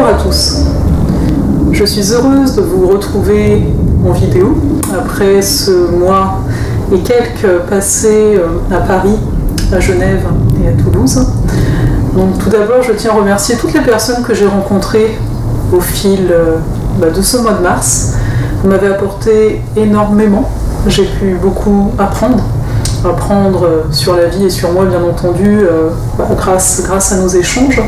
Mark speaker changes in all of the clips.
Speaker 1: Bonjour à tous. Je suis heureuse de vous retrouver en vidéo après ce mois et quelques passés à Paris, à Genève et à Toulouse. Donc tout d'abord, je tiens à remercier toutes les personnes que j'ai rencontrées au fil de ce mois de mars. Vous m'avez apporté énormément. J'ai pu beaucoup apprendre sur la vie et sur moi, bien entendu, grâce à nos échanges.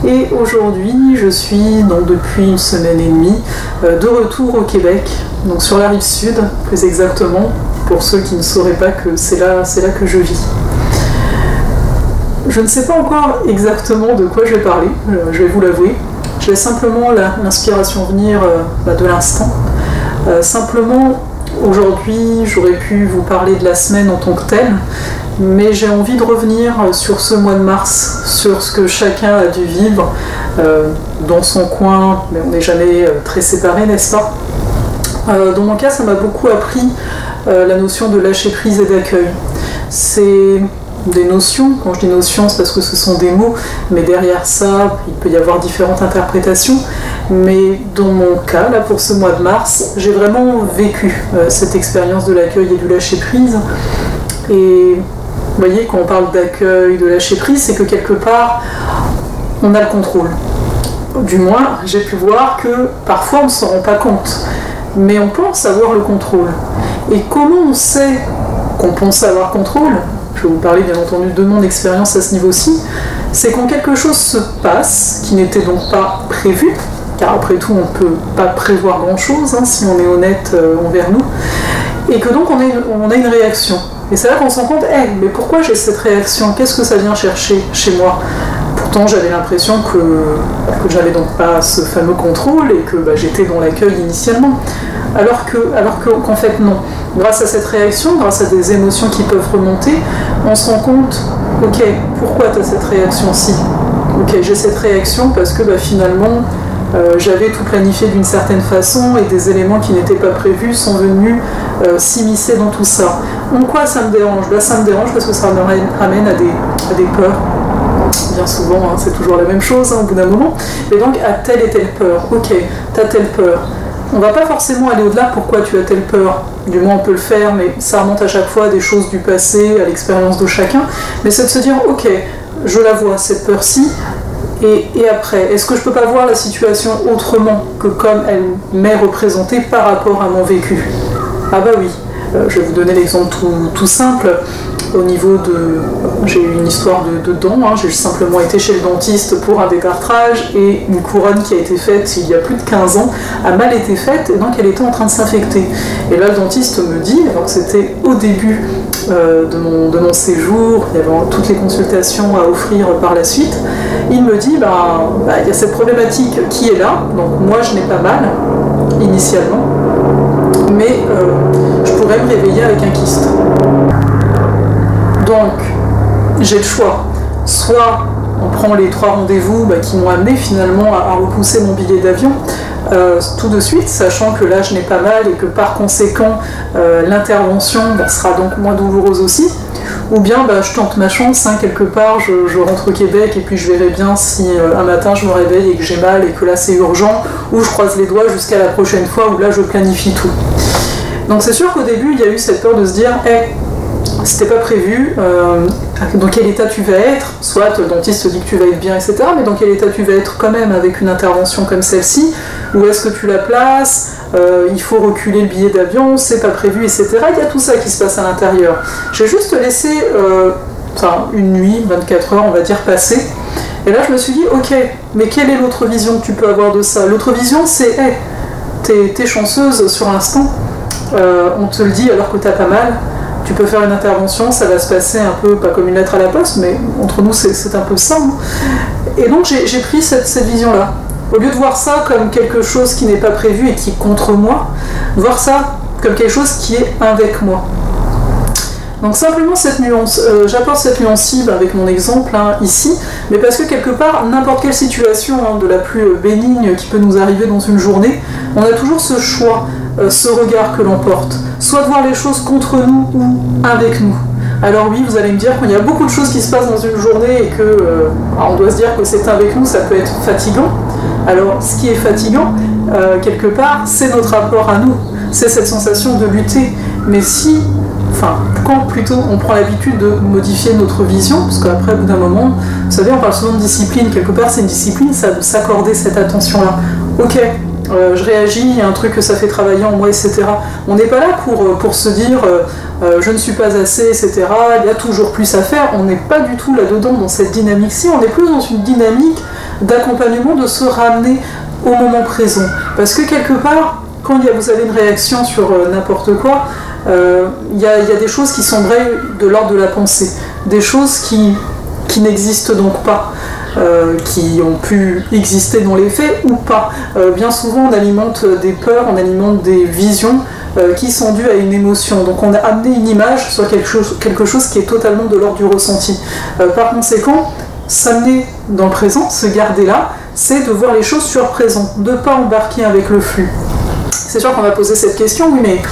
Speaker 1: Et aujourd'hui, je suis donc depuis une semaine et demie de retour au Québec, donc sur la rive sud, plus exactement, pour ceux qui ne sauraient pas que c'est là que je vis. Je ne sais pas encore exactement de quoi je vais parler, je vais vous l'avouer. Je laisse simplement l'inspiration venir de l'instant. Simplement, aujourd'hui, j'aurais pu vous parler de la semaine en tant que telle, mais j'ai envie de revenir sur ce mois de mars, sur ce que chacun a dû vivre dans son coin, mais on n'est jamais très séparés, n'est-ce pas ? Dans mon cas, ça m'a beaucoup appris la notion de lâcher prise et d'accueil. C'est des notions, quand je dis notions, c'est parce que ce sont des mots, mais derrière ça, il peut y avoir différentes interprétations. Mais dans mon cas, là, pour ce mois de mars, j'ai vraiment vécu cette expérience de l'accueil et du lâcher prise. Et vous voyez, quand on parle d'accueil, de lâcher prise, c'est que quelque part, on a le contrôle. Du moins, j'ai pu voir que parfois on ne s'en rend pas compte, mais on pense avoir le contrôle. Et comment on sait qu'on pense avoir contrôle ? Je vais vous parler bien entendu de mon expérience à ce niveau-ci. C'est quand quelque chose se passe, qui n'était donc pas prévu, car après tout on ne peut pas prévoir grand-chose, si on est honnête envers nous, et que donc on a une réaction. Et c'est là qu'on se rend compte, mais pourquoi j'ai cette réaction ? Qu'est-ce que ça vient chercher chez moi ? Pourtant, j'avais l'impression que j'avais donc pas ce fameux contrôle et que j'étais dans l'accueil initialement. Alors qu'en fait, non. Grâce à cette réaction, grâce à des émotions qui peuvent remonter, on se rend compte, ok, pourquoi tu as cette réaction-ci ? Ok, j'ai cette réaction parce que finalement, j'avais tout planifié d'une certaine façon et des éléments qui n'étaient pas prévus sont venus s'immiscer dans tout ça. En quoi ça me dérange ? Ça me dérange parce que ça me ramène à des peurs. Bien souvent, c'est toujours la même chose au bout d'un moment. Et donc, à telle et telle peur. Ok, t'as telle peur. On va pas forcément aller au-delà, pourquoi tu as telle peur. Du moins, on peut le faire, mais ça remonte à chaque fois à des choses du passé, à l'expérience de chacun. Mais c'est de se dire, ok, je la vois, cette peur-ci. Et après, est-ce que je peux pas voir la situation autrement que comme elle m'est représentée par rapport à mon vécu ? Ah bah oui, je vais vous donner l'exemple tout simple. Au niveau j'ai eu une histoire de dents, j'ai simplement été chez le dentiste pour un détartrage et une couronne qui a été faite il y a plus de 15 ans a mal été faite et donc elle était en train de s'infecter. Et là le dentiste me dit, alors que c'était au début de mon séjour, il y avait toutes les consultations à offrir par la suite, il me dit, il y a cette problématique qui est là, donc moi je n'ai pas mal initialement, mais je pourrais me réveiller avec un kyste. Donc, j'ai le choix. Soit on prend les 3 rendez-vous qui m'ont amené finalement à repousser mon billet d'avion tout de suite, sachant que là je n'ai pas mal et que par conséquent l'intervention sera donc moins douloureuse aussi. Ou bien je tente ma chance, quelque part, je rentre au Québec et puis je verrai bien si un matin je me réveille et que j'ai mal et que là c'est urgent, ou je croise les doigts jusqu'à la prochaine fois où là je planifie tout. Donc c'est sûr qu'au début il y a eu cette peur de se dire c'était pas prévu, dans quel état tu vas être, soit le dentiste te dit que tu vas être bien, etc., mais dans quel état tu vas être quand même avec une intervention comme celle-ci, où est-ce que tu la places, il faut reculer le billet d'avion, c'est pas prévu, etc. Il y a tout ça qui se passe à l'intérieur. J'ai juste laissé une nuit, 24 heures, on va dire, passer, et là je me suis dit, ok, mais quelle est l'autre vision que tu peux avoir de ça ? L'autre vision, c'est, t'es chanceuse sur l'instant, on te le dit alors que t'as pas mal, tu peux faire une intervention, ça va se passer un peu, pas comme une lettre à la poste, mais entre nous c'est un peu ça. Et donc j'ai pris cette vision-là. Au lieu de voir ça comme quelque chose qui n'est pas prévu et qui est contre moi, voir ça comme quelque chose qui est avec moi. Donc simplement cette nuance, j'apporte cette nuance-ci avec mon exemple ici, mais parce que quelque part, n'importe quelle situation de la plus bénigne qui peut nous arriver dans une journée, on a toujours ce choix, ce regard que l'on porte, soit de voir les choses contre nous ou avec nous. Alors oui, vous allez me dire qu'il y a beaucoup de choses qui se passent dans une journée et que on doit se dire que c'est avec nous, ça peut être fatigant. Alors, ce qui est fatigant, quelque part, c'est notre rapport à nous, c'est cette sensation de lutter. Mais quand plutôt on prend l'habitude de modifier notre vision, parce qu'après, au bout d'un moment, vous savez, on parle souvent de discipline, quelque part, c'est une discipline, ça de s'accorder cette attention-là. Ok, je réagis, il y a un truc que ça fait travailler en moi, etc. On n'est pas là pour se dire je ne suis pas assez, etc. Il y a toujours plus à faire. On n'est pas du tout là-dedans, dans cette dynamique-ci. On est plus dans une dynamique d'accompagnement, de se ramener au moment présent. Parce que quelque part, quand vous avez une réaction sur n'importe quoi, il y a des choses qui sont vraies de l'ordre de la pensée. Des choses qui n'existent donc pas. Qui ont pu exister dans les faits ou pas. Bien souvent, on alimente des peurs, on alimente des visions qui sont dues à une émotion. Donc on a amené une image sur quelque chose qui est totalement de l'ordre du ressenti. Par conséquent, s'amener dans le présent, se garder là, c'est de voir les choses sur le présent, de ne pas embarquer avec le flux. C'est sûr qu'on va poser cette question, oui, mais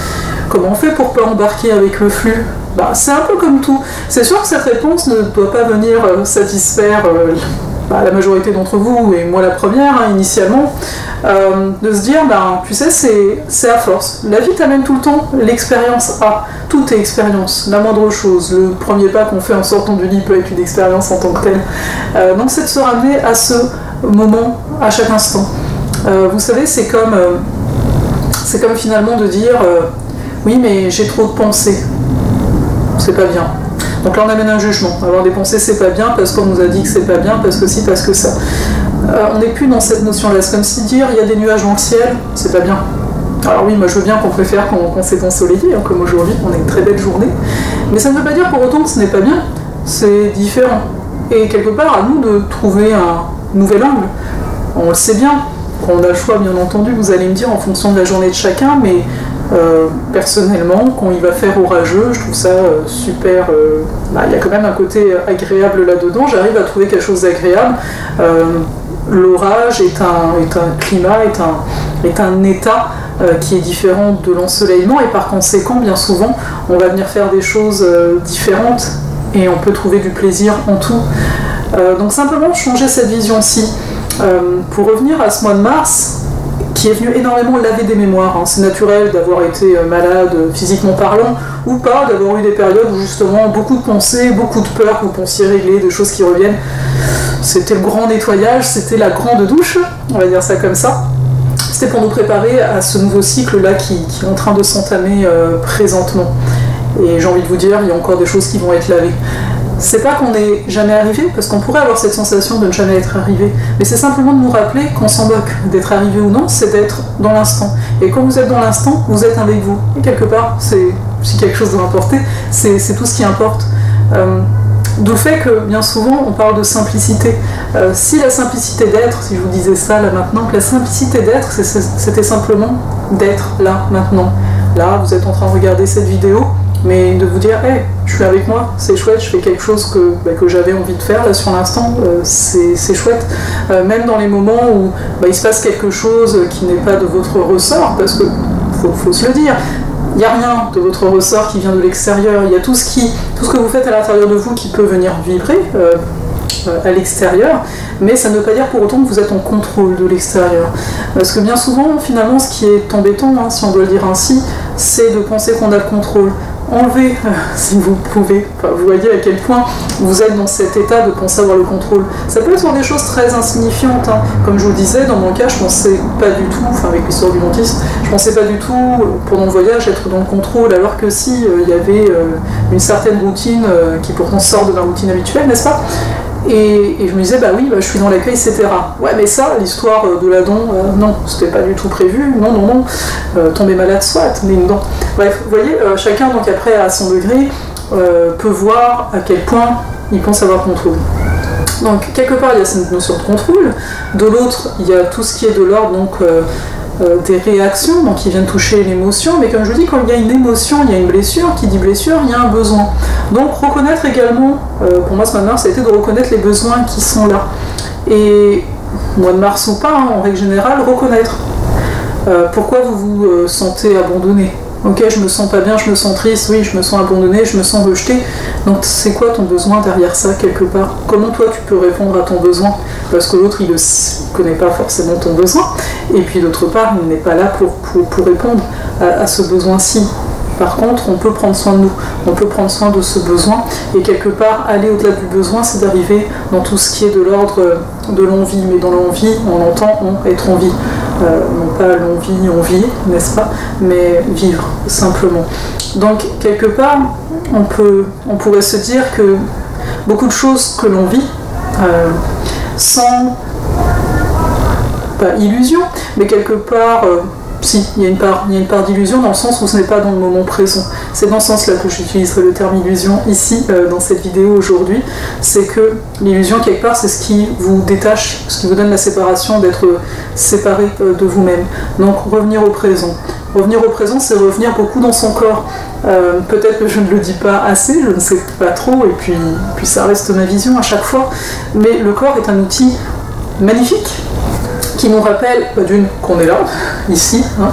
Speaker 1: comment on fait pour ne pas embarquer avec le flux ? C'est un peu comme tout. C'est sûr que cette réponse ne doit pas venir satisfaire la majorité d'entre vous, et moi la première, initialement, de se dire, tu sais, c'est à force. La vie t'amène tout le temps l'expérience A. Tout est expérience, la moindre chose. Le premier pas qu'on fait en sortant du lit peut être une expérience en tant que telle. Donc c'est de se ramener à ce moment, à chaque instant. Vous savez, c'est comme finalement de dire, oui, mais j'ai trop de pensées. C'est pas bien. Donc là on amène un jugement. Avoir des pensées c'est pas bien parce qu'on nous a dit que c'est pas bien, parce que si, parce que ça. On n'est plus dans cette notion-là. C'est comme si dire il y a des nuages dans le ciel, c'est pas bien. Alors oui, moi je veux bien qu'on préfère quand c'est ensoleillé, comme aujourd'hui, on a une très belle journée. Mais ça ne veut pas dire pour autant que ce n'est pas bien. C'est différent. Et quelque part à nous de trouver un nouvel angle. On le sait bien, qu'on a le choix bien entendu, vous allez me dire en fonction de la journée de chacun, mais personnellement, quand il va faire orageux, je trouve ça super. Il y a quand même un côté agréable là-dedans. J'arrive à trouver quelque chose d'agréable. L'orage est un climat, est un état qui est différent de l'ensoleillement, et par conséquent, bien souvent, on va venir faire des choses différentes et on peut trouver du plaisir en tout. Donc simplement changer cette vision-ci. Pour revenir à ce mois de mars, qui est venu énormément laver des mémoires. C'est naturel d'avoir été malade physiquement parlant, ou pas, d'avoir eu des périodes où justement beaucoup de pensées, beaucoup de peurs que vous pensiez régler, des choses qui reviennent. C'était le grand nettoyage, c'était la grande douche, on va dire ça comme ça. C'était pour nous préparer à ce nouveau cycle-là qui est en train de s'entamer présentement. Et j'ai envie de vous dire, il y a encore des choses qui vont être lavées. C'est pas qu'on n'est jamais arrivé, parce qu'on pourrait avoir cette sensation de ne jamais être arrivé, mais c'est simplement de nous rappeler qu'on s'en moque. D'être arrivé ou non, c'est d'être dans l'instant. Et quand vous êtes dans l'instant, vous êtes avec vous. Et quelque part, si quelque chose doit importer, c'est tout ce qui importe. D'où le fait que, bien souvent, on parle de simplicité. Si la simplicité d'être, si je vous disais ça là maintenant, que la simplicité d'être, c'était simplement d'être là, maintenant. Là, vous êtes en train de regarder cette vidéo, mais de vous dire, hey, je suis avec moi, c'est chouette, je fais quelque chose que j'avais envie de faire là sur l'instant, c'est chouette. Même dans les moments où il se passe quelque chose qui n'est pas de votre ressort, parce que faut se le dire, il n'y a rien de votre ressort qui vient de l'extérieur, il y a tout ce que vous faites à l'intérieur de vous qui peut venir vibrer à l'extérieur, mais ça ne veut pas dire pour autant que vous êtes en contrôle de l'extérieur. Parce que bien souvent, finalement, ce qui est embêtant, si on doit le dire ainsi, c'est de penser qu'on a le contrôle. Enlevez, si vous pouvez, vous voyez à quel point vous êtes dans cet état de penser avoir le contrôle. Ça peut être sur des choses très insignifiantes, Comme je vous le disais, dans mon cas, je pensais pas du tout, avec l'histoire du dentiste, je pensais pas du tout, pendant le voyage, être dans le contrôle, alors que si, il y avait une certaine routine qui pourtant sort de ma routine habituelle, n'est-ce pas ? Et je me disais, je suis dans l'accueil, etc. Ouais, mais ça, l'histoire de la dent, non, c'était pas du tout prévu, non, tomber malade, soit, mais une dent. Bref, vous voyez, chacun, donc après, à son degré, peut voir à quel point il pense avoir contrôle. Donc, quelque part, il y a cette notion de contrôle, de l'autre, il y a tout ce qui est de l'ordre, donc des réactions, donc qui viennent toucher l'émotion, mais comme je vous dis, quand il y a une émotion, il y a une blessure, qui dit blessure, il y a un besoin. Donc reconnaître également, pour moi ce mois de mars, ça a été de reconnaître les besoins qui sont là. Et mois de mars ou pas, en règle générale, reconnaître. Pourquoi vous vous sentez abandonné ? Ok, je me sens pas bien, je me sens triste, oui, je me sens abandonné, je me sens rejeté. Donc c'est quoi ton besoin derrière ça, quelque part? Comment toi tu peux répondre à ton besoin? Parce que l'autre, il ne connaît pas forcément ton besoin. Et puis d'autre part, il n'est pas là pour répondre à ce besoin-ci. Par contre, on peut prendre soin de nous, on peut prendre soin de ce besoin, et quelque part, aller au-delà du besoin, c'est d'arriver dans tout ce qui est de l'ordre de l'envie. Mais dans l'envie, on entend être en vie. Non pas l'envie, on vit, n'est-ce pas, mais vivre, simplement. Donc, quelque part, on pourrait se dire que beaucoup de choses que l'on vit, sans, pas illusion, mais quelque part... si, il y a une part d'illusion dans le sens où ce n'est pas dans le moment présent. C'est dans ce sens-là que j'utiliserai le terme illusion ici, dans cette vidéo aujourd'hui. C'est que l'illusion, quelque part, c'est ce qui vous détache, ce qui vous donne la séparation, d'être séparé de vous-même. Donc revenir au présent. Revenir au présent, c'est revenir beaucoup dans son corps. Peut-être que je ne le dis pas assez, je ne sais pas trop, et puis ça reste ma vision à chaque fois. Mais le corps est un outil magnifique, qui nous rappelle d'une qu'on est là, ici, hein,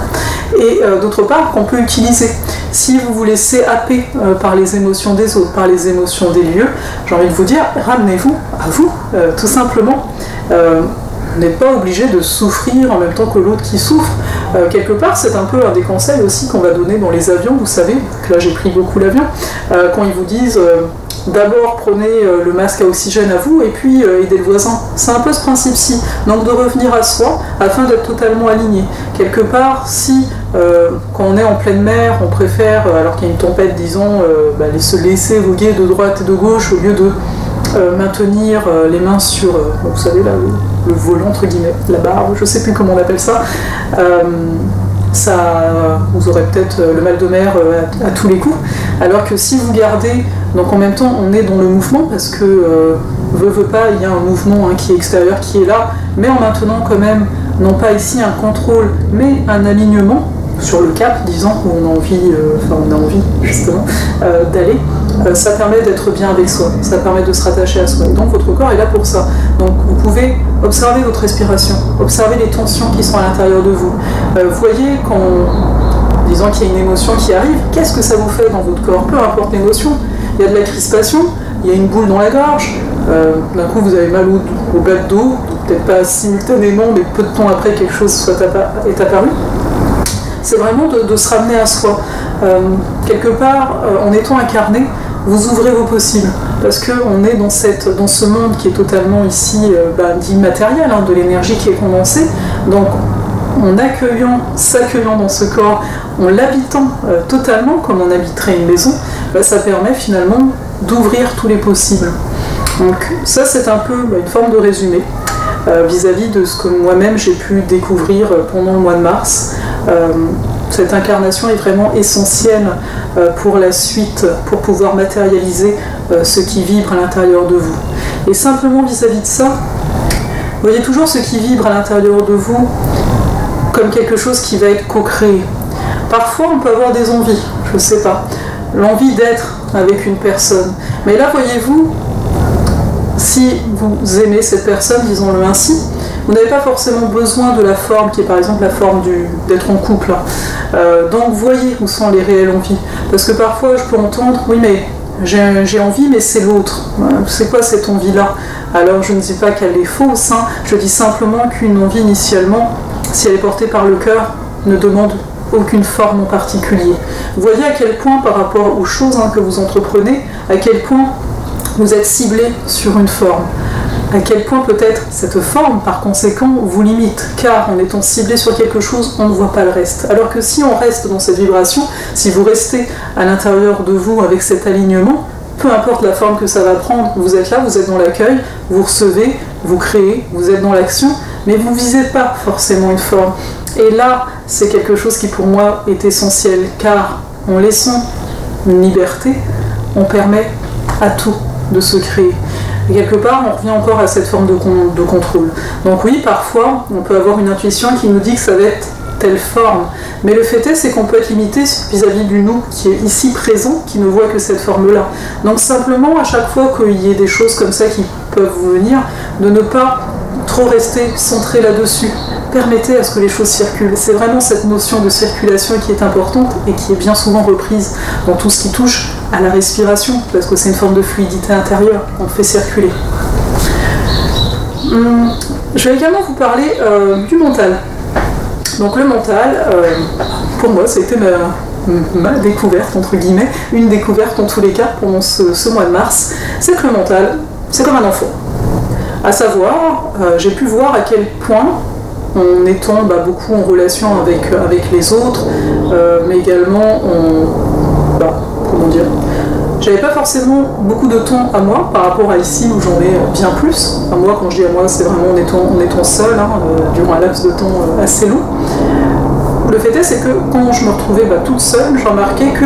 Speaker 1: et d'autre part qu'on peut utiliser. Si vous vous laissez happer par les émotions des autres, par les émotions des lieux, j'ai envie de vous dire, ramenez-vous à vous, tout simplement. Vous n'êtes pas obligé de souffrir en même temps que l'autre qui souffre. Quelque part, c'est un peu un des conseils aussi qu'on va donner dans les avions, vous savez, que là j'ai pris beaucoup l'avion, quand ils vous disent... d'abord prenez le masque à oxygène à vous et puis aidez le voisin. C'est un peu ce principe-ci. Donc de revenir à soi afin d'être totalement aligné. Quelque part, si quand on est en pleine mer, on préfère, alors qu'il y a une tempête, disons, se laisser voguer de droite et de gauche au lieu de maintenir les mains sur, vous savez là, le volant entre guillemets, la barre, je sais plus comment on appelle ça. Vous aurez peut-être le mal de mer à tous les coups, alors que si vous gardez, donc en même temps on est dans le mouvement, parce que veut pas, il y a un mouvement qui est extérieur, qui est là, mais en maintenant quand même, non pas ici un contrôle, mais un alignement sur le cap, disons, où on a envie justement d'aller, ça permet d'être bien avec soi, ça permet de se rattacher à soi. Et donc votre corps est là pour ça. Donc vous pouvez observer votre respiration, observer les tensions qui sont à l'intérieur de vous. Voyez disons qu'il y a une émotion qui arrive, qu'est-ce que ça vous fait dans votre corps? Peu importe l'émotion, il y a de la crispation, il y a une boule dans la gorge, d'un coup vous avez mal au bas de dos, peut-être pas simultanément, mais peu de temps après quelque chose est apparu. C'est vraiment de se ramener à soi. Quelque part, en étant incarné, vous ouvrez vos possibles. Parce qu'on est dans ce monde qui est totalement ici d'immatériel, de l'énergie qui est condensée. Donc, s'accueillant dans ce corps, en l'habitant totalement, comme on habiterait une maison, ça permet finalement d'ouvrir tous les possibles. Donc, ça, c'est un peu une forme de résumé vis-à-vis de ce que moi-même j'ai pu découvrir pendant le mois de mars. Cette incarnation est vraiment essentielle pour la suite, pour pouvoir matérialiser ce qui vibre à l'intérieur de vous. Et simplement vis-à-vis de ça, voyez toujours ce qui vibre à l'intérieur de vous comme quelque chose qui va être co-créé. Parfois, on peut avoir des envies, je ne sais pas, l'envie d'être avec une personne. Mais là, voyez-vous, si vous aimez cette personne, disons-le ainsi, vous n'avez pas forcément besoin de la forme qui est par exemple la forme d'être en couple. Donc voyez où sont les réelles envies. Parce que parfois je peux entendre, oui mais j'ai envie mais c'est l'autre. C'est quoi cette envie-là? Alors je ne dis pas qu'elle est fausse, je dis simplement qu'une envie initialement, si elle est portée par le cœur, ne demande aucune forme en particulier. Vous voyez à quel point par rapport aux choses que vous entreprenez, à quel point vous êtes ciblé sur une forme. À quel point peut-être cette forme, par conséquent, vous limite, car en étant ciblé sur quelque chose, on ne voit pas le reste. Alors que si on reste dans cette vibration, si vous restez à l'intérieur de vous avec cet alignement, peu importe la forme que ça va prendre, vous êtes là, vous êtes dans l'accueil, vous recevez, vous créez, vous êtes dans l'action, mais vous ne visez pas forcément une forme. Et là, c'est quelque chose qui pour moi est essentiel, car en laissant une liberté, on permet à tout de se créer. Et quelque part, on revient encore à cette forme de contrôle. Donc oui, parfois, on peut avoir une intuition qui nous dit que ça va être telle forme. Mais le fait est, c'est qu'on peut être limité vis-à-vis du nous qui est ici présent, qui ne voit que cette forme-là. Donc simplement, à chaque fois qu'il y ait des choses comme ça qui peuvent vous venir, de ne pas trop rester centré là-dessus, permettez à ce que les choses circulent. C'est vraiment cette notion de circulation qui est importante et qui est bien souvent reprise dans tout ce qui touche à la respiration, parce que c'est une forme de fluidité intérieure, on fait circuler. Je vais également vous parler du mental. Donc le mental, pour moi, ça a été ma découverte, entre guillemets, une découverte en tous les cas pendant ce mois de mars, c'est que le mental, c'est comme un enfant. À savoir, j'ai pu voir à quel point, en étant beaucoup en relation avec les autres, mais également comment dire, j'avais pas forcément beaucoup de temps à moi par rapport à ici où j'en ai bien plus. À moi, quand je dis à moi, c'est vraiment en étant seul, durant un laps de temps assez long. Le fait est, c'est que quand je me retrouvais toute seule, je remarquais que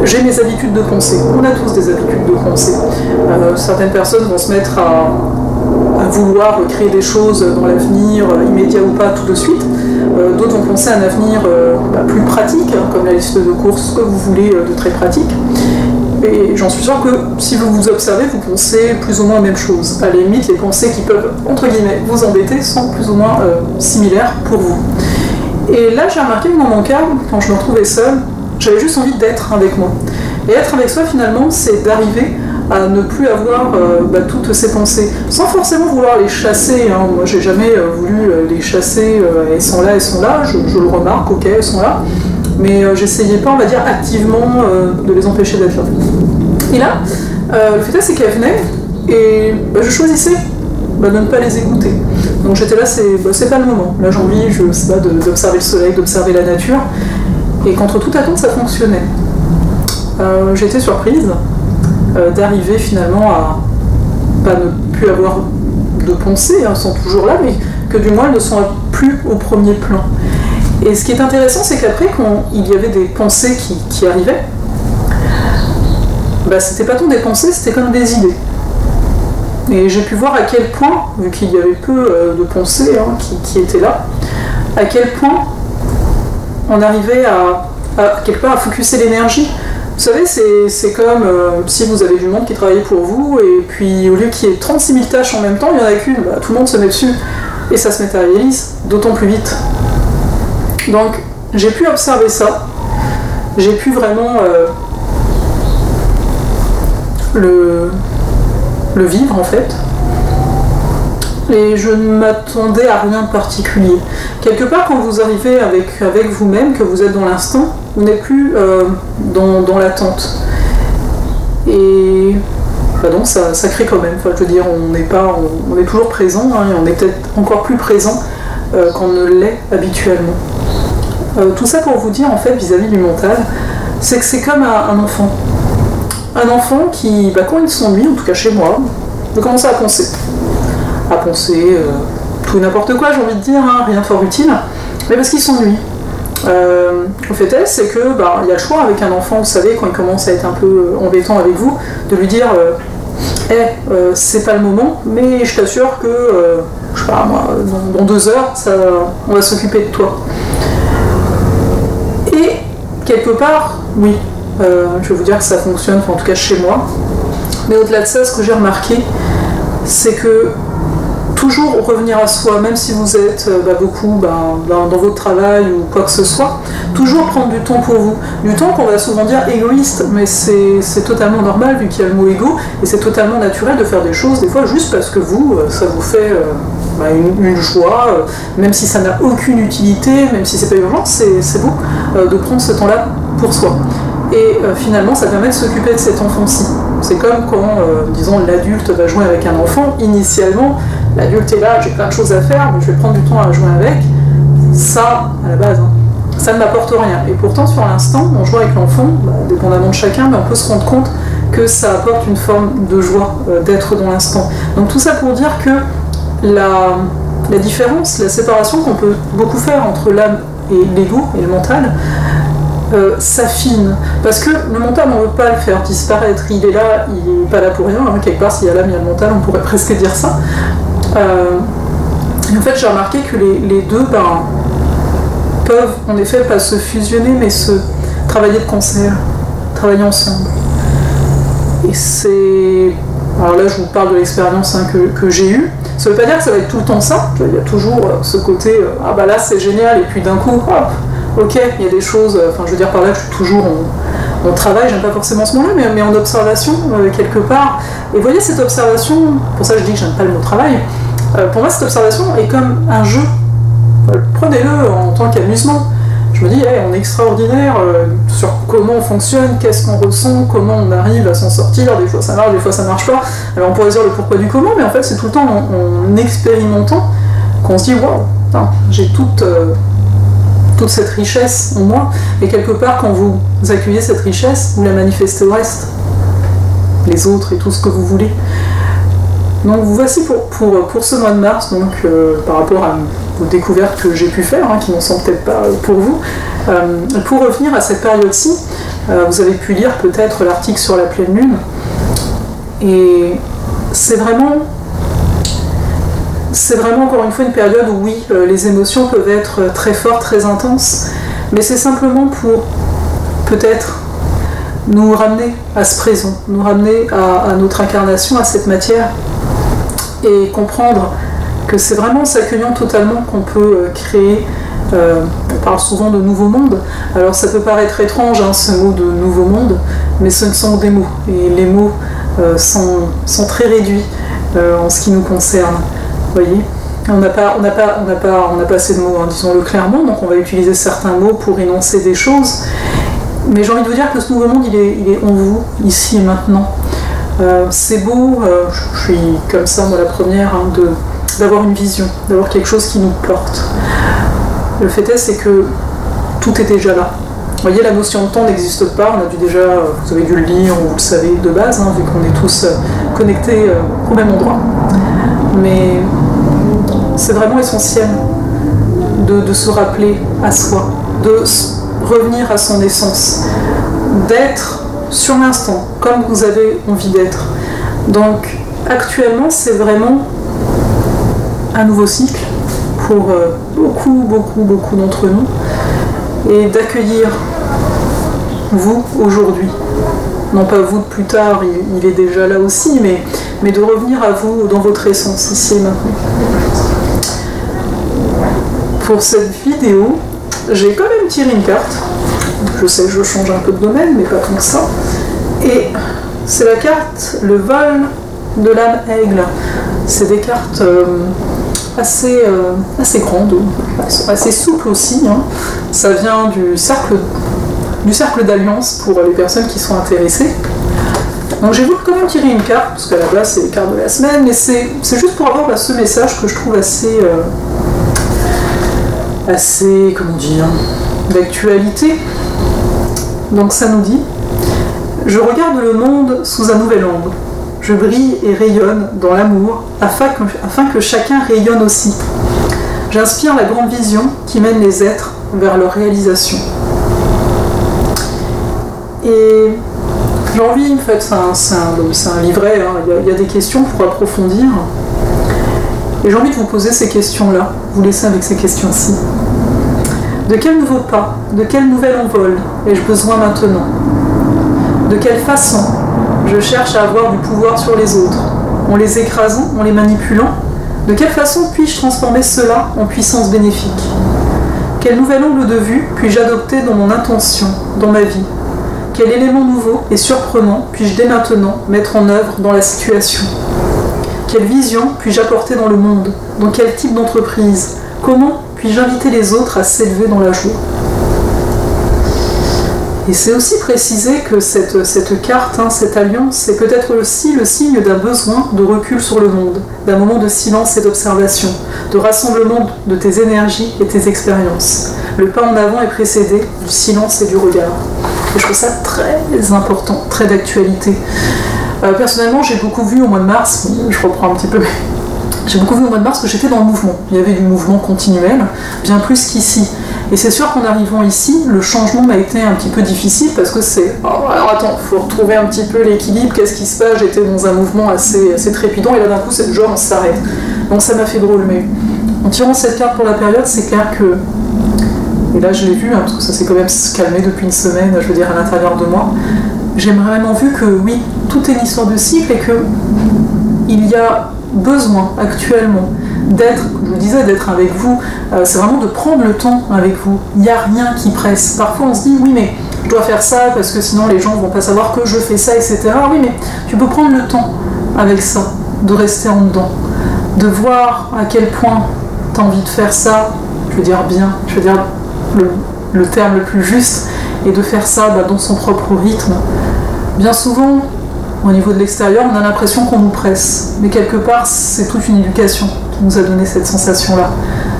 Speaker 1: j'ai mes habitudes de pensée. On a tous des habitudes de pensée. Certaines personnes vont se mettre à vouloir créer des choses dans l'avenir, immédiat ou pas, tout de suite. D'autres vont penser à un avenir plus pratique, comme la liste de courses, ce que vous voulez, de très pratique. Et j'en suis sûre que si vous vous observez, vous pensez plus ou moins la même chose. À la limite, les pensées qui peuvent, entre guillemets, vous embêter sont plus ou moins similaires pour vous. Et là, j'ai remarqué que dans mon cas, quand je me retrouvais seule, j'avais juste envie d'être avec moi. Et être avec soi, finalement, c'est d'arriver à ne plus avoir toutes ces pensées, sans forcément vouloir les chasser. Moi, j'ai jamais voulu les chasser, elles sont là, je le remarque, ok, elles sont là, mais j'essayais pas, on va dire, activement de les empêcher d'être là. Et là, le fait est, c'est qu'elles venaient, et je choisissais de ne pas les écouter. Donc j'étais là, c'est pas le moment. Là, j'ai envie, je sais pas, d'observer le soleil, d'observer la nature, et contre toute attente, ça fonctionnait. J'étais surprise d'arriver finalement à ne plus avoir de pensées, elles sont toujours là, mais que du moins elles ne sont plus au premier plan. Et ce qui est intéressant, c'est qu'après, quand il y avait des pensées qui arrivaient, c'était pas tant des pensées, c'était comme des idées. Et j'ai pu voir à quel point, vu qu'il y avait peu de pensées qui étaient là, à quel point on arrivait à quelque part à focuser l'énergie. Vous savez, c'est comme si vous avez du monde qui travaille pour vous, et puis au lieu qu'il y ait 36 000 tâches en même temps, il n'y en a qu'une, tout le monde se met dessus, et ça se matérialise d'autant plus vite. Donc, j'ai pu observer ça, j'ai pu vraiment le vivre en fait, et je ne m'attendais à rien de particulier. Quelque part, quand vous arrivez avec vous-même, que vous êtes dans l'instant, vous n'êtes plus dans l'attente. Et donc ça crée quand même. Enfin, je veux dire, on est toujours présent, et on est peut-être encore plus présent qu'on ne l'est habituellement. Tout ça pour vous dire, en fait, vis-à-vis du mental, c'est que c'est comme un enfant. Un enfant qui, quand il s'ennuie, en tout cas chez moi, va commencer à penser. Tout et n'importe quoi, j'ai envie de dire, rien de fort utile, mais parce qu'il s'ennuie. Le fait est, c'est que il y a le choix avec un enfant, vous savez, quand il commence à être un peu embêtant avec vous, de lui dire c'est pas le moment, mais je t'assure que, je sais pas moi, dans 2 heures, on va s'occuper de toi. Et quelque part, oui, je vais vous dire que ça fonctionne, en tout cas chez moi, mais au-delà de ça, ce que j'ai remarqué, c'est que toujours revenir à soi, même si vous êtes beaucoup dans votre travail ou quoi que ce soit, toujours prendre du temps pour vous. Du temps qu'on va souvent dire égoïste, mais c'est totalement normal vu qu'il y a le mot égo, et c'est totalement naturel de faire des choses, des fois juste parce que ça vous fait une joie, même si ça n'a aucune utilité, même si c'est pas urgent, c'est beau de prendre ce temps-là pour soi. Et finalement, ça permet de s'occuper de cet enfant-ci. C'est comme quand, disons, l'adulte va jouer avec un enfant, initialement, l'adulte est là, j'ai plein de choses à faire, mais je vais prendre du temps à jouer avec. Ça, à la base, ça ne m'apporte rien. Et pourtant, sur l'instant, en jouant avec l'enfant, dépendamment de chacun, mais on peut se rendre compte que ça apporte une forme de joie d'être dans l'instant. Donc tout ça pour dire que la différence, la séparation qu'on peut beaucoup faire entre l'âme et l'ego et le mental, s'affine, parce que le mental, on ne veut pas le faire disparaître, il est là, il n'est pas là pour rien, quelque part, s'il y a l'âme, il y a le mental, on pourrait presque dire ça. Et en fait, j'ai remarqué que les deux peuvent en effet pas se fusionner, mais se travailler de concert, travailler ensemble. Et c'est... Alors là, je vous parle de l'expérience que j'ai eue, Ça veut pas dire que ça va être tout le temps ça, il y a toujours ce côté ah bah là c'est génial, et puis d'un coup, hop, ok, il y a des choses, enfin je veux dire par là que je suis toujours en travail, j'aime pas forcément ce mot-là, mais en observation quelque part. Et vous voyez cette observation, pour ça je dis que j'aime pas le mot travail, pour moi cette observation est comme un jeu. Prenez-le en tant qu'amusement. Je me dis, hey, on est extraordinaire sur comment on fonctionne, qu'est-ce qu'on ressent, comment on arrive à s'en sortir, des fois ça marche, des fois ça marche pas. Alors on pourrait dire le pourquoi du comment, mais en fait c'est tout le temps en expérimentant qu'on se dit, waouh, j'ai toute cette richesse en moi, et quelque part quand vous accueillez cette richesse, vous la manifestez au reste, les autres et tout ce que vous voulez. Donc voici pour ce mois de mars, donc par rapport à vos découvertes que j'ai pu faire, qui n'en sont peut-être pas pour vous. Pour revenir à cette période-ci, vous avez pu lire peut-être l'article sur la pleine lune, et c'est vraiment encore une fois une période où oui, les émotions peuvent être très fortes, très intenses, mais c'est simplement pour peut-être nous ramener à ce présent, nous ramener à notre incarnation, à cette matière, et comprendre que c'est vraiment en s'accueillant totalement qu'on peut créer, on parle souvent de nouveau monde, alors ça peut paraître étrange ce mot de nouveau monde, mais ce ne sont que des mots, et les mots sont très réduits en ce qui nous concerne, vous voyez. On n'a pas assez de mots, disons-le clairement, donc on va utiliser certains mots pour énoncer des choses, mais j'ai envie de vous dire que ce nouveau monde, il est en vous, ici et maintenant. C'est beau, je suis comme ça, moi la première, d'avoir une vision, d'avoir quelque chose qui nous porte. Le fait est, c'est que tout est déjà là. Vous voyez, la notion de temps n'existe pas, on a dû déjà, vous avez dû le lire, vous le savez de base, vu qu'on est tous connectés au même endroit. Mais c'est vraiment essentiel de se rappeler à soi, de revenir à son essence, d'être sur l'instant, comme vous avez envie d'être. Donc, actuellement, c'est vraiment un nouveau cycle pour beaucoup d'entre nous, et d'accueillir vous aujourd'hui. Non pas vous de plus tard, il est déjà là aussi, mais de revenir à vous dans votre essence, ici et maintenant. Pour cette vidéo, j'ai quand même tiré une carte. Je sais que je change un peu de domaine, mais pas comme ça. Et c'est la carte Le vol de l'âme aigle. C'est des cartes assez grandes, assez souples aussi. Ça vient du cercle d'alliance pour les personnes qui sont intéressées. Donc j'ai voulu quand même tirer une carte, parce qu'à la base c'est les cartes de la semaine, mais c'est juste pour avoir ce message que je trouve assez comment dire, d'actualité. Donc ça nous dit: je regarde le monde sous un nouvel angle. Je brille et rayonne dans l'amour, afin que chacun rayonne aussi. J'inspire la grande vision qui mène les êtres vers leur réalisation. Et j'ai envie, en fait, c'est un livret, il y a des questions pour approfondir. Et j'ai envie de vous poser ces questions-là, vous laisser avec ces questions-ci. De quel nouveau pas, de quel nouvel envol ai-je besoin maintenant? De quelle façon je cherche à avoir du pouvoir sur les autres? En les écrasant, en les manipulant? De quelle façon puis-je transformer cela en puissance bénéfique? Quel nouvel angle de vue puis-je adopter dans mon intention, dans ma vie? Quel élément nouveau et surprenant puis-je dès maintenant mettre en œuvre dans la situation? Quelle vision puis-je apporter dans le monde? Dans quel type d'entreprise? Comment puis-je inviter les autres à s'élever dans la joie? Et c'est aussi précisé que cette carte, cette alliance, c'est peut-être aussi le signe d'un besoin de recul sur le monde, d'un moment de silence et d'observation, de rassemblement de tes énergies et tes expériences. Le pas en avant est précédé du silence et du regard. Et je trouve ça très important, très d'actualité. Personnellement, j'ai beaucoup vu au mois de mars, je reprends un petit peu, j'ai beaucoup vu au mois de mars que j'étais dans le mouvement. Il y avait du mouvement continuel, bien plus qu'ici. Et c'est sûr qu'en arrivant ici, le changement m'a été un petit peu difficile parce que c'est... alors attends, il faut retrouver un petit peu l'équilibre, qu'est-ce qui se passe? J'étais dans un mouvement assez trépidant et là d'un coup, c'est genre on s'arrête. Donc ça m'a fait drôle, mais en tirant cette carte pour la période, c'est clair que... Et là je l'ai vu, parce que ça s'est quand même calmé depuis une semaine, je veux dire, à l'intérieur de moi. J'ai vraiment vu que oui, tout est une histoire de cycle et que il y a besoin actuellement d'être, comme je vous disais, d'être avec vous, c'est vraiment de prendre le temps avec vous. Il n'y a rien qui presse. Parfois on se dit, oui mais je dois faire ça parce que sinon les gens ne vont pas savoir que je fais ça, etc. Oui mais tu peux prendre le temps avec ça, de rester en dedans, de voir à quel point tu as envie de faire ça, je veux dire bien, je veux dire le terme le plus juste, et de faire ça dans son propre rythme. Bien souvent, au niveau de l'extérieur, on a l'impression qu'on nous presse, mais quelque part, c'est toute une éducation qui nous a donné cette sensation-là.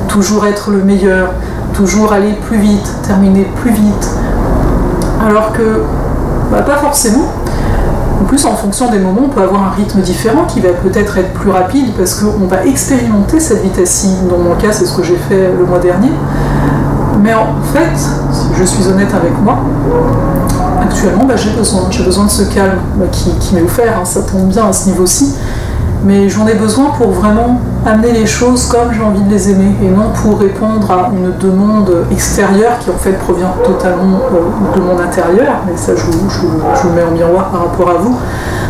Speaker 1: Toujours être le meilleur, toujours aller plus vite, terminer plus vite, alors que, pas forcément. En plus, en fonction des moments, on peut avoir un rythme différent qui va peut-être être plus rapide parce qu'on va expérimenter cette vitesse-ci. Dans mon cas, c'est ce que j'ai fait le mois dernier. Mais en fait, si je suis honnête avec moi, actuellement, j'ai besoin de ce calme qui m'est offert, ça tombe bien à ce niveau-ci. Mais j'en ai besoin pour vraiment amener les choses comme j'ai envie de les aimer et non pour répondre à une demande extérieure qui en fait provient totalement de mon intérieur. Mais ça, je vous mets en miroir par rapport à vous.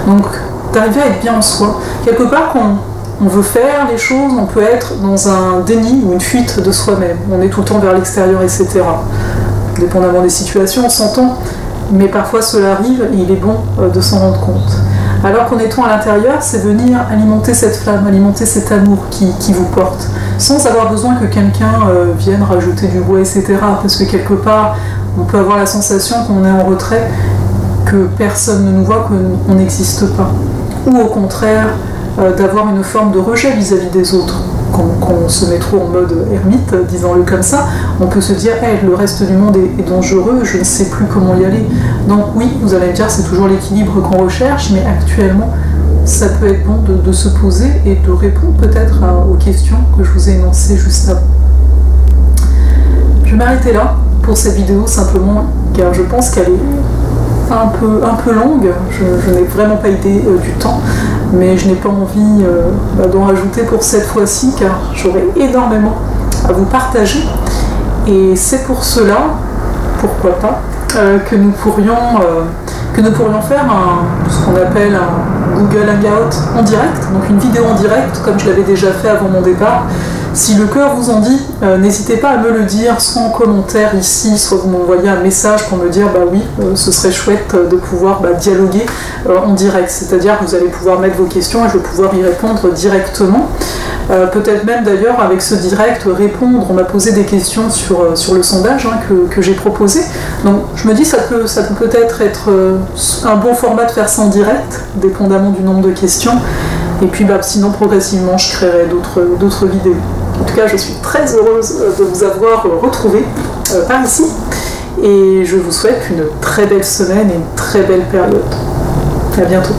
Speaker 1: Donc, d'arriver à être bien en soi. Quelque part, quand on veut faire les choses, on peut être dans un déni ou une fuite de soi-même. On est tout le temps vers l'extérieur, etc. Dépendamment des situations, on s'entend. Mais parfois cela arrive et il est bon de s'en rendre compte. Alors qu'en étant à l'intérieur, c'est venir alimenter cette flamme, alimenter cet amour qui vous porte, sans avoir besoin que quelqu'un vienne rajouter du bois, etc. Parce que quelque part, on peut avoir la sensation qu'on est en retrait, que personne ne nous voit, qu'on n'existe pas. Ou au contraire, d'avoir une forme de rejet vis-à-vis des autres. Quand on se met trop en mode ermite, disons-le comme ça, on peut se dire hey, le reste du monde est dangereux, je ne sais plus comment y aller. Donc oui, vous allez me dire c'est toujours l'équilibre qu'on recherche, mais actuellement ça peut être bon de se poser et de répondre peut-être aux questions que je vous ai énoncées juste avant. Je vais m'arrêter là pour cette vidéo simplement car je pense qu'elle est un peu longue, je n'ai vraiment pas idée du temps, mais je n'ai pas envie d'en rajouter pour cette fois-ci car j'aurai énormément à vous partager et c'est pour cela, pourquoi pas, que nous pourrions faire ce qu'on appelle un Google Hangout en direct, donc une vidéo en direct comme je l'avais déjà fait avant mon départ. Si le cœur vous en dit, n'hésitez pas à me le dire, soit en commentaire ici, soit vous m'envoyez un message pour me dire oui, ce serait chouette de pouvoir dialoguer en direct. C'est-à-dire que vous allez pouvoir mettre vos questions et je vais pouvoir y répondre directement. Peut-être même d'ailleurs avec ce direct répondre, on m'a posé des questions sur le sondage que j'ai proposé. Donc je me dis ça peut peut-être être un bon format de faire ça en direct, dépendamment du nombre de questions. Et puis sinon progressivement je créerai d'autres vidéos. En tout cas je suis très heureuse de vous avoir retrouvé par ici et je vous souhaite une très belle semaine et une très belle période. À bientôt.